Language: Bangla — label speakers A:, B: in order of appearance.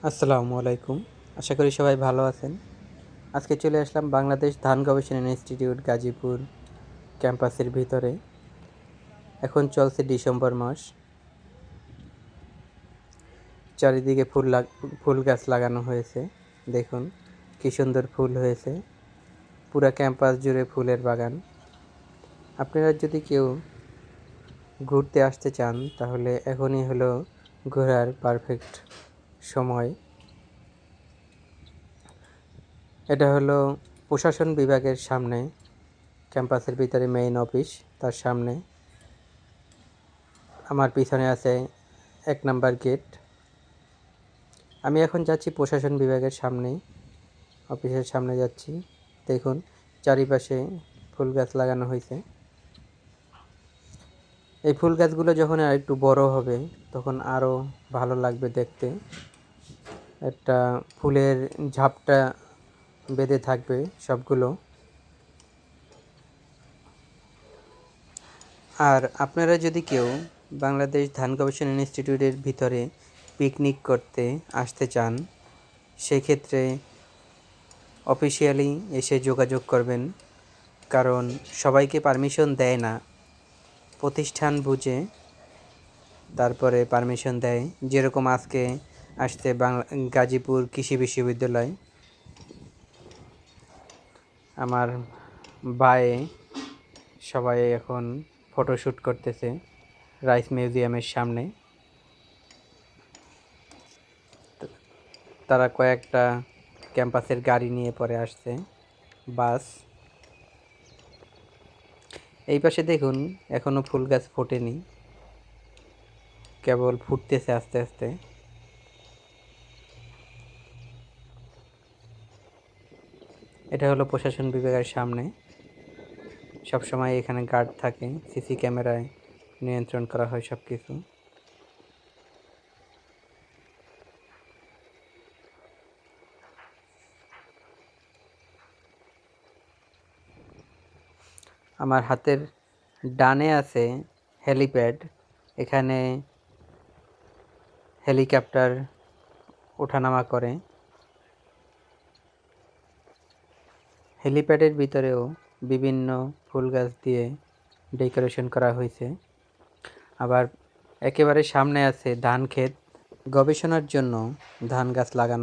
A: আসসালামু আলাইকুম। আশা করি সবাই ভালো আছেন। আজকে চলে আসলাম বাংলাদেশ ধান গবেষণা ইনস্টিটিউট গাজীপুর ক্যাম্পাসের ভিতরে। এখন চলছে ডিসেম্বর মাস। চারিদিকে ফুল গাছ লাগানো হয়েছে। দেখুন কি সুন্দর ফুল হয়েছে। পুরা ক্যাম্পাস জুড়ে ফুলের বাগান। আপনারা যদি কেউ ঘুরতে আসতে চান তাহলে এখনই হলো ঘোরার পারফেক্ট সময়। এটা হলো প্রশাসন বিভাগের সামনে, ক্যাম্পাসের ভিতরে মেইন অফিস, তার সামনে। আমার পিছনে আছে 1 নাম্বার গেট। আমি এখন যাচ্ছি প্রশাসন বিভাগের সামনে, অফিসের সামনে যাচ্ছি। দেখুন চারিপাশে ফুল গাছ লাগানো হয়েছে। এই ফুল গাছগুলো যখন আর একটু বড় হবে তখন আরও ভালো লাগবে দেখতে। একটা ফুলের ঝাপটা বেঁধে থাকবে সবগুলো। আর আপনারা যদি কেউ বাংলাদেশ ধান গবেষণা ইনস্টিটিউটের ভিতরে পিকনিক করতে আসতে চান, সেক্ষেত্রে অফিসিয়ালি এসে যোগাযোগ করবেন, কারণ সবাইকে পারমিশন দেয় না। প্রতিষ্ঠান বুঝে তারপরে পারমিশন দেয়। যেরকম আজকে আসছে গাজীপুর কৃষি বিশ্ববিদ্যালয়। আমার বায়ে সবাই এখন ফটোশ্যুট করতেছে রাইস মিউজিয়ামের সামনে। তারা কয়েকটা ক্যাম্পাসের গাড়ি নিয়ে পরে আসছে, বাস। এই পাশে দেখুন এখনো ফুল গাছ ফোটেনি, কেবল ফুটতেছে আস্তে আস্তে। এটা হলো প্রশাসন বিভাগের সামনে। সবসময় এখানে গার্ড থাকে, সিসি ক্যামেরায় নিয়ন্ত্রণ করা হয় সব কিছু। আমার হাতের ডানে আছে হেলিপ্যাড। এখানে হেলিকপ্টার ওঠানামা করে। হেলিপ্যাডের ভিতরেও বিভিন্ন ফুল গাছ দিয়ে ডেকোরেশন করা হয়েছে। আবার একেবারে সামনে আছে ধান ক্ষেত। গবেষণার জন্য ধান গাছ লাগানো।